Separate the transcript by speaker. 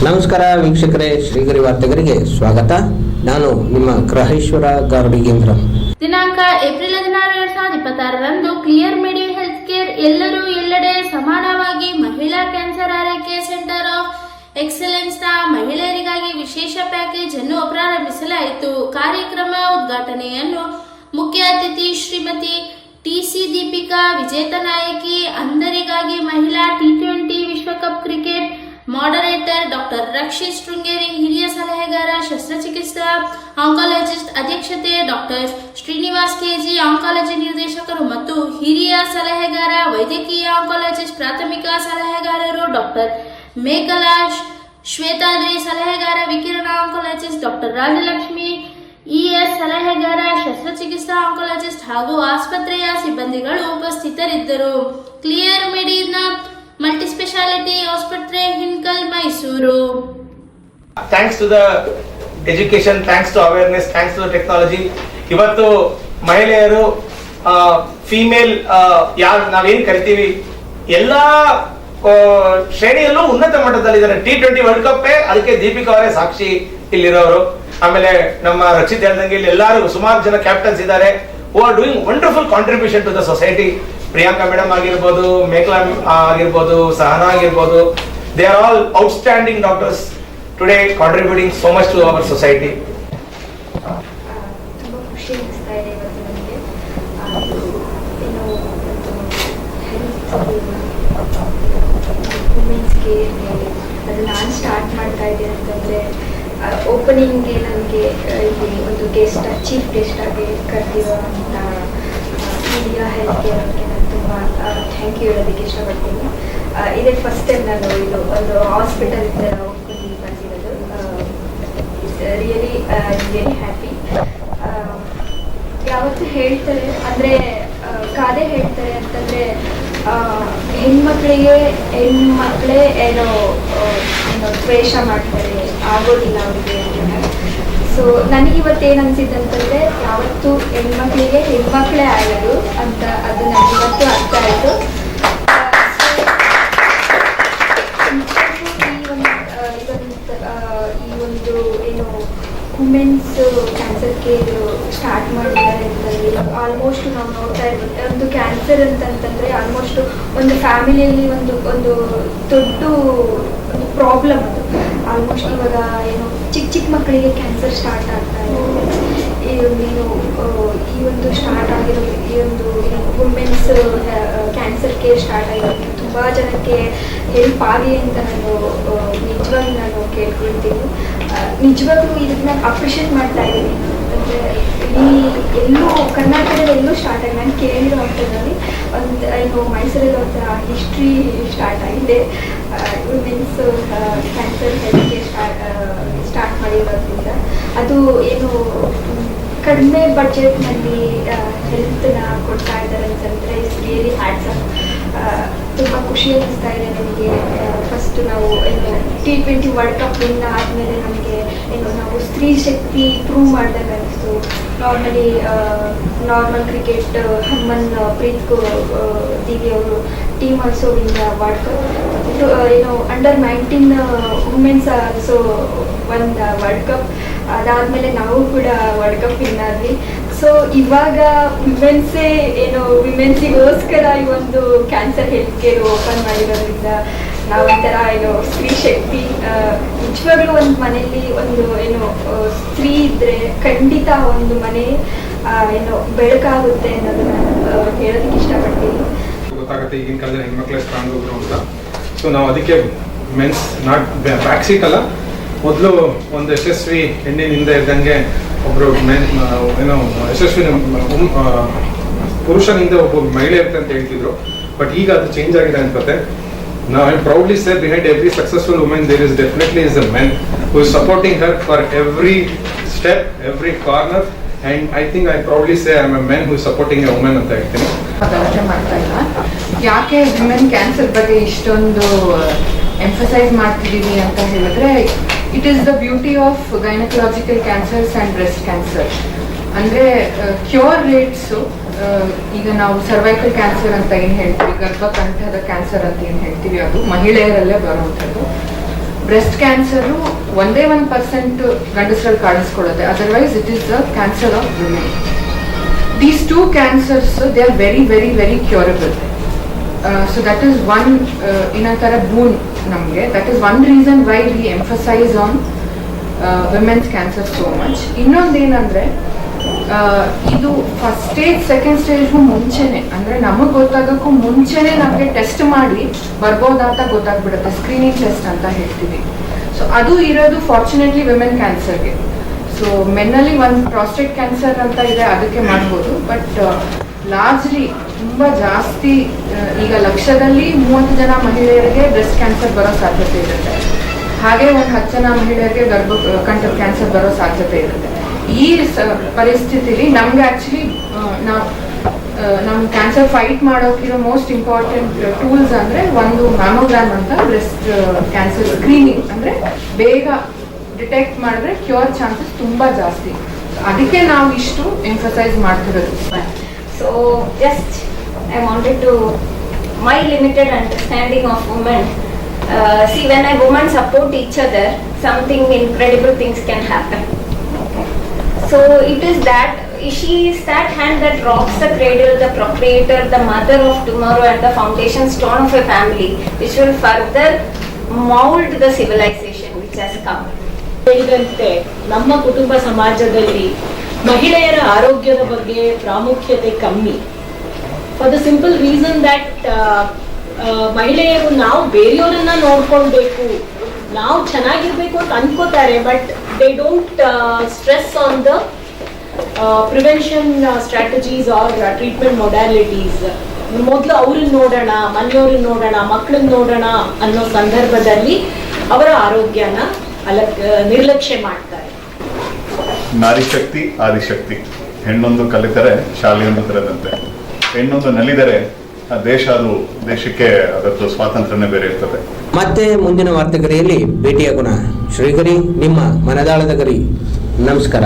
Speaker 1: ನಮಸ್ಕಾರ ವೀಕ್ಷಕರೇ, ಶ್ರೀಗರಿ ವಾರ್ತೆಗರಿಗೆ ಸ್ವಾಗತ. ನಾನು ನಿಮ್ಮ ಗ್ರಹೇಶ್ವರ ಗಾರ್ಡಿಗೇಂದ್ರ.
Speaker 2: ದಿನಾಂಕ ಏಪ್ರಿಲ್ 16, 2026ರಂದು ಕ್ಲಿಯರ್ ಮೆಡಿ ಹೆಲ್ತ್ ಕೇರ್ ಎಲ್ಲರೂ ಎಲ್ಲೆಡೆ ಸಮಾನವಾಗಿ ಮಹಿಳಾ ಕ್ಯಾನ್ಸರ್ ಆರೈಕೆ ಸೆಂಟರ್ ಆಫ್ ಎಕ್ಸಲೆನ್ಸ್ ನ ಮಹಿಳೆಯರಿಗಾಗಿ ವಿಶೇಷ ಪ್ಯಾಕೇಜ್ ಅನ್ನು ಪ್ರಾರಂಭಿಸಲಾಯಿತು. ಕಾರ್ಯಕ್ರಮ ಉದ್ಘಾಟನೆಯನ್ನು ಮುಖ್ಯ ಅತಿಥಿ ಶ್ರೀಮತಿ ಟಿ.ಸಿ. ದೀಪಿಕಾ, ವಿಜೇತ ನಾಯಕಿ, ಅಂಧರಿಗಾಗಿ ಮಹಿಳಾ T20 ವಿಶ್ವಕಪ್ cricket moderator doctor Rakshith Sringeri, ಹಿರಿಯ ಸಲಹೆಗಾರ ಶಸ್ತ್ರಚಿಕಿತ್ಸಾ ಆಂಕಾಲಜಿಸ್ಟ್ ಅಧ್ಯಕ್ಷತೆ ಡಾಕ್ಟರ್ ಶ್ರೀನಿವಾಸ್ ಕೆಜಿ, ಆಂಕಾಲಜಿ ನಿರ್ದೇಶಕರು ಮತ್ತು ಹಿರಿಯ ಸಲಹೆಗಾರ ವೈದ್ಯಕೀಯ ಆಂಕಾಲಜಿಸ್ಟ್ ಪ್ರಾಥಮಿಕ ಸಲಹೆಗಾರರು ಡಾಕ್ಟರ್ ಮೇಕಲಾ ಶ್ವೇತಾದ್ರಿ, ಸಲಹೆಗಾರ ವಿಕಿರಣ ಆಂಕಾಲಜಿಸ್ಟ್ ಡಾಕ್ಟರ್ ರಾಜಲಕ್ಷ್ಮಿ ಇಎಸ್, ಸಲಹೆಗಾರ ಶಸ್ತ್ರಚಿಕಿತ್ಸಾ ಆಂಕಾಲಜಿಸ್ಟ್ ಹಾಗೂ ಆಸ್ಪತ್ರೆಯ ಸಿಬ್ಬಂದಿಗಳು ಉಪಸ್ಥಿತರಿದ್ದರು. ಕ್ಲಿಯರ್ ಮೆಡಿನ ಮಲ್ಟಿ ಸ್ಪೆಷಾಲಿಟಿ ಆಸ್ಪತ್ರೆ Hinkal, Mysuru.
Speaker 3: Thanks to the education, thanks to awareness, thanks to the technology, ಇವತ್ತು ಮಹಿಳೆಯರು ಫೀಮೇಲ್ ಯಾರು ನಾವೇನ್ ಕರಿತೀವಿ ಎಲ್ಲಾ ಶ್ರೇಣಿಯಲ್ಲೂ ಉನ್ನತ ಮಟ್ಟದಲ್ಲಿದ್ದಾರೆ. T20 ವರ್ಲ್ಡ್ ಕಪ್ ಅದಕ್ಕೆ ದೀಪಿಕಾ ಅವರೇ ಸಾಕ್ಷಿ ಇಲ್ಲಿರೋರು. ಆಮೇಲೆ ನಮ್ಮ ರಕ್ಷಿತ್ ಹೇಳ್ದಂಗೆ ಇಲ್ಲಿ ಎಲ್ಲರೂ ಸುಮಾರು ಜನ ಕ್ಯಾಪ್ಟನ್ಸ್ ಇದ್ದಾರೆ who are doing wonderful contribution to the society. Priyanka madam ಆಗಿರ್ಬೋದು, ಮೇಕಲಾ ಆಗಿರ್ಬೋದು, ಸಹನಾ ಆಗಿರ್ಬೋದು, they are all outstanding doctors today contributing so much to our society.
Speaker 4: ತುಂಬ ಖುಷಿ ಅನಿಸ್ತಾ ಇದೆ ಇವತ್ತು ನನಗೆ. ಏನು ವುಮೆನ್ಸ್ ಕೇರ್ ಅದು ನಾನು ಸ್ಟಾರ್ಟ್ ಮಾಡ್ತಾ ಇದ್ದೀನಿ ಅಂತಂದರೆ ಓಪನಿಂಗ್ಗೆ ನನಗೆ ಇಲ್ಲಿ ಒಂದು ಚೀಫ್ ಗೆಸ್ಟ್ ಆಗಿ ಕರೆದಿರೋ ಅಂತ ಇಂಡಿಯಾ ಹೆಲ್ತ್ ಕೇರ್ ಅವ್ರಿಗೆ ನಾನು ತುಂಬ ಥ್ಯಾಂಕ್ ಯು ಹೇಳೋದಕ್ಕೆ ಇಷ್ಟಪಡ್ತೀನಿ. ಇದೇ ಫಸ್ಟ್ ಟೈಮ್ ನಾನು ಇದು ಒಂದು ಹಾಸ್ಪಿಟಲ್ ಓಪನಿಂಗ್ ಬಂದಿರೋದು. Really happy. ಯಾವತ್ತೂ ಹೇಳ್ತಾರೆ ಅಂದರೆ ಗಾದೆ ಹೇಳ್ತಾರೆ ಅಂತಂದರೆ ಹೆಣ್ಮಕ್ಳೇ ಏನೋ ದ್ವೇಷ ಮಾಡ್ತಾರೆ, ಆಗೋದಿಲ್ಲ ಅವರಿಗೆ ಅಂತ. ಸೊ ನನಗಿವತ್ತೇನು ಅನಿಸಿದ್ದು ಅಂತಂದರೆ ಯಾವತ್ತೂ ಹೆಣ್ಮಕ್ಳೇ ಆಗೋದು ಅಂತ ಅದು ನನಗಿವತ್ತು ಅರ್ಥ ಆಯಿತು. ಈ ಒಂದು ಏನು ವುಮೆನ್ಸ್ ಕ್ಯಾನ್ಸರ್ ಕೇರ್ ಸ್ಟಾರ್ಟ್ ಮಾಡಿದ್ದಾರೆ ಅಂತಂದರೆ ಆಲ್ಮೋಸ್ಟ್ ನಾವು ನೋಡ್ತಾ ಇದ್ದೀವಿ. ಒಂದು ಕ್ಯಾನ್ಸರ್ ಅಂತಂತಂದರೆ ಆಲ್ಮೋಸ್ಟ್ ಒಂದು ಫ್ಯಾಮಿಲಿಯಲ್ಲಿ ಒಂದು ದೊಡ್ಡ ಒಂದು ಪ್ರಾಬ್ಲಮ್ ಅದು. ಆಲ್ಮೋಸ್ಟ್ ಇವಾಗ ಏನು ಚಿಕ್ಕ ಮಕ್ಕಳಿಗೆ ಕ್ಯಾನ್ಸರ್ ಸ್ಟಾರ್ಟ್ ಆಗ್ತಾ ಇದೆ. ಈ ಒಂದು ಸ್ಟಾರ್ಟ್ ಆಗಿರೋ ಈ ಒಂದು ವುಮೆನ್ಸ್ ಕ್ಯಾನ್ಸರ್ ಕೇರ್ ಸ್ಟಾರ್ಟ್ ಆಗಿರೋದು ತುಂಬ ಜನಕ್ಕೆ ಹೆಲ್ಪ್ ಆಗಿ ಅಂತ ನಾನು ಕೇಳ್ಕೊಳ್ತೀನಿ. ನಿಜವಾಗ್ಲೂ ಇದಕ್ಕೆ ನಾನು ಅಪ್ರಿಷಿಯೇಟ್ ಮಾಡ್ತಾ ಇದ್ದೀನಿ. ಅಂದರೆ ಎಲ್ಲೂ ಕರ್ನಾಟಕದಲ್ಲಿ ಎಲ್ಲೂ ಸ್ಟಾರ್ಟ್ ಆಗಿದೆ. ನಾನು ಕೇಳಿರೋ ಅಂಥದ್ದಲ್ಲಿ ಒಂದು ಮೈಸೂರಲ್ಲಿ ಒಂಥರ ಹಿಸ್ಟ್ರಿ ಸ್ಟಾರ್ಟ್ ಆಗಿದೆ. Women's cancer health care start ಮಾಡಿರೋದ್ರಿಂದ ಅದು ಏನು ಕಡಿಮೆ ಬಡ್ಜೆಟ್ನಲ್ಲಿ ಹೆಲ್ತ್ನ ಕೊಡ್ತಾ ಇದ್ದಾರೆ ಅಂತಂದರೆ ಇಟ್ಸ್ ರಿಯಲಿ ಹ್ಯಾಟ್ಸ್ ಆಫ್. ತುಂಬ ಖುಷಿ ಅನ್ನಿಸ್ತಾ ಇದೆ ನನಗೆ. ಫಸ್ಟು ನಾವು ಏನು T20 ವರ್ಲ್ಡ್ ಕಪ್ ವಿನ್ ಆದಮೇಲೆ ನಮಗೆ ನಾವು ಸ್ತ್ರೀ ಶಕ್ತಿ ಪ್ರೂವ್ ಮಾಡಿದಾಗ ಅನ್ನಿಸ್ತು. ನಾರ್ಮಲ್ ಕ್ರಿಕೆಟ್ ಹರ್ಮನ್ ಪ್ರೀತ್ ದಿವಿ ಅವರು team also win world cup. Under 19 women's also ಒಂದು ವರ್ಲ್ಡ್ ಕಪ್. ಅದಾದಮೇಲೆ ನಾವು ಕೂಡ ವರ್ಲ್ಡ್ ಕಪ್ ವಿನ್ ಆದ್ವಿ. ಸೊ ಇವಾಗ ವಿಮೆನ್ಸಿಗೋಸ್ಕರ ಈ ಒಂದು ಕ್ಯಾನ್ಸರ್ ಹೆಲ್ತ್ ಕೇರ್ ಓಪನ್ ಮಾಡಿರೋದ್ರಿಂದ ನಾವೊಂಥರ ಸ್ತ್ರೀ ಶಕ್ತಿ. ನಿಜವಾಗ್ಲೂ ಒಂದು ಮನೆಯಲ್ಲಿ ಒಂದು ಸ್ತ್ರೀ ಇದ್ದರೆ ಖಂಡಿತ ಒಂದು ಮನೆ ಬೆಳಕಾಗುತ್ತೆ ಅನ್ನೋದನ್ನ ಹೇಳೋದಕ್ಕೆ ಇಷ್ಟಪಡ್ತೀನಿ.
Speaker 5: ಗೊತ್ತಾಗುತ್ತೆ ಈಗಿನ ಕಾಲದಲ್ಲಿ ಹೆಣ್ಮಕ್ಳೇ ಸ್ಟ್ರಾಂಗ್ ಹೋಗ್ರು ಅಂತ. ಸೊ ನಾವು ಅದಕ್ಕೆ ಮೆನ್ಸ್ ನಾಟ್ ಬ್ಯಾಕ್ ಸೀಟ್ ಅಲ್ಲ, ಮೊದಲು ಒಂದು ಯಶಸ್ವಿ ಹೆಣ್ಣಿನಿಂದ ಇದ್ದಂಗೆ ಒಬ್ಬರು ಯಶಸ್ವಿ ಪುರುಷನಿಂದ ಒಬ್ಬ ಮಹಿಳೆ ಇರುತ್ತೆ ಅಂತ ಹೇಳ್ತಿದ್ರು. ಬಟ್ ಈಗ ಅದು ಚೇಂಜ್ ಆಗಿದೆ ಅನ್ಸುತ್ತೆ. Now I proudly say behind every successful woman there is definitely a man who is supporting her for every step, every corner, and I think I proudly say I am a man who is supporting a woman ಅಂತ ಹೇಳ್ತೀನಿ.
Speaker 6: ಯೋಚನೆ ಮಾಡ್ತಾ ಇಲ್ಲ ಯಾಕೆ women cancer ಬಗ್ಗೆ ಇಷ್ಟೊಂದು emphasise ಮಾಡ್ತಿದ್ದೀವಿ ಅಂತ ಹೇಳಿದ್ರೆ, it is the beauty of gynaecological cancers and breast cancer. ಅಂದರೆ ಕ್ಯೂರ್ ರೇಟ್ಸು ಈಗ ನಾವು ಸರ್ವೈಕಲ್ ಕ್ಯಾನ್ಸರ್ ಅಂತ ಏನು ಹೇಳ್ತೀವಿ, ಗರ್ಭಕಂಠದ ಕ್ಯಾನ್ಸರ್ ಅಂತ ಏನು ಹೇಳ್ತೀವಿ, ಅದು ಮಹಿಳೆಯರಲ್ಲೇ ಬರುವಂಥದ್ದು. ಬ್ರೆಸ್ಟ್ ಕ್ಯಾನ್ಸರು 1% ಗಂಡಸರಲ್ಲಿ ಕಾಣಿಸ್ಕೊಳ್ಳುತ್ತೆ, otherwise it is the cancer of women. These two cancers, they are very, very, very curable. So that is one inatara boon namge. That is one reason why we emphasize on women's cancer so much. Innondu ಏನಂದ್ರೆ ಇದು first stage second stage ಮುಂಚೆನೆ, ಅಂದ್ರೆ ನಮಗೆ ಗೊತ್ತಾಗಕ್ಕೂ ಮುಂಚೆನೆ ನಮಗೆ test ಮಾಡಿ ಬರ್ಬೋದಾ ಅಂತ ಗೊತ್ತಾಗ್ಬಿಡುತ್ತೆ, ಸ್ಕ್ರೀನಿಂಗ್ ಟೆಸ್ಟ್ ಅಂತ ಹೇಳ್ತೀವಿ. ಸೊ ಅದು ಇರೋದು ಫಾರ್ಚುನೇಟ್ಲಿ ವಿಮೆನ್ ಕ್ಯಾನ್ಸರ್ಗೆ. ಸೊ ಮೆನ್ನಲ್ಲಿ ಒಂದು ಪ್ರಾಸ್ಟೇಟ್ ಕ್ಯಾನ್ಸರ್ ಅಂತ ಇದೆ, ಅದಕ್ಕೆ ಮಾಡ್ಬೋದು. ಬಟ್ ಲಾರ್ಜ್ಲಿ ತುಂಬ ಜಾಸ್ತಿ, ಈಗ ಲಕ್ಷದಲ್ಲಿ 30 ಜನ ಮಹಿಳೆಯರಿಗೆ ಬ್ರೆಸ್ಟ್ ಕ್ಯಾನ್ಸರ್ ಬರೋ ಸಾಧ್ಯತೆ ಇರುತ್ತೆ. ಹಾಗೆ ಒಂದು 10 ಜನ ಮಹಿಳೆಯರಿಗೆ ಗರ್ಭಕಂಠದ ಕ್ಯಾನ್ಸರ್ ಬರೋ ಸಾಧ್ಯತೆ ಇರುತ್ತೆ. ಈ ಪರಿಸ್ಥಿತಿಲಿ ನಮ್ಗೆ ಆಕ್ಚುಲಿ ನಮ್ಮ ಕ್ಯಾನ್ಸರ್ ಫೈಟ್ ಮಾಡೋಕಿರೋ ಮೋಸ್ಟ್ ಇಂಪಾರ್ಟೆಂಟ್ ಟೂಲ್ಸ್ ಅಂದ್ರೆ ಒಂದು ಮ್ಯಾಮೋಗ್ರಾಮ್ ಅಂತ, ಬ್ರೆಸ್ಟ್ ಕ್ಯಾನ್ಸರ್ ಸ್ಕ್ರೀನಿಂಗ್, ಅಂದ್ರೆ ಬೇಗ ಡಿಟೆಕ್ಟ್ ಮಾಡಿದ್ರೆ ಕ್ಯೂರ್ ಚಾನ್ಸಸ್ ತುಂಬಾ ಜಾಸ್ತಿ. ಅದಕ್ಕೆ ನಾವು ಇಷ್ಟು ಎಂಫಸೈಸ್ ಮಾಡ್ತಿರೋದು.
Speaker 7: So just I wanted to, my limited understanding of women, see when a woman support each other, something incredible things can happen. Okay. So it is that she is that hand that rocks the cradle, the procreator, the mother of tomorrow, and the foundation stone of a family, which will further mold the civilization which has come.
Speaker 8: ಹೇಳಿದಂತೆ ನಮ್ಮ ಕುಟುಂಬ ಸಮಾಜದಲ್ಲಿ ಮಹಿಳೆಯರ ಆರೋಗ್ಯದ ಬಗ್ಗೆ ಪ್ರಾಮುಖ್ಯತೆ ಕಮ್ಮಿ. For the simple reason that ಮಹಿಳೆಯರು ನಾವು ಬೇರೆಯವರನ್ನ ನೋಡ್ಕೊಳ್ಬೇಕು, ನಾವು ಚೆನ್ನಾಗಿರ್ಬೇಕು ಅಂತ ಅನ್ಕೋತಾರೆ, but they don't stress on the prevention strategies or treatment modalities. ಮೊದಲು ಅವ್ರನ್ನ ನೋಡೋಣ, ಮನೆಯವ್ರನ್ನ ನೋಡೋಣ, ಮಕ್ಕಳನ್ನ ನೋಡೋಣ ಅನ್ನೋ ಸಂದರ್ಭದಲ್ಲಿ ಅವರ ಆರೋಗ್ಯನ ನಿರ್ಲಕ್ಷ್ಯ ಮಾಡ್ತಾರೆ.
Speaker 9: ನಾರಿ ಶಕ್ತಿ ಆದಿಶಕ್ತಿ. ಹೆಣ್ಣೊಂದು ಕಲಿತರೆ ಶಾಲೆಯೊಂದು ತೆರೆದಂತೆ. ಹೆಣ್ಣೊಂದು ನಲಿದರೆ ದೇಶಕ್ಕೆ ಅದರದ್ದು ಸ್ವಾತಂತ್ರ್ಯನೇ ಬೇರೆ ಇರ್ತದೆ.
Speaker 1: ಮತ್ತೆ ಮುಂದಿನ ವಾರ್ತೆಗರಿಯಲ್ಲಿ ಭೇಟಿಯಾಗೋಣ. ಶ್ರೀಗರಿ, ನಿಮ್ಮ ಮನದಾಳದ ಗರಿ. ನಮಸ್ಕಾರ.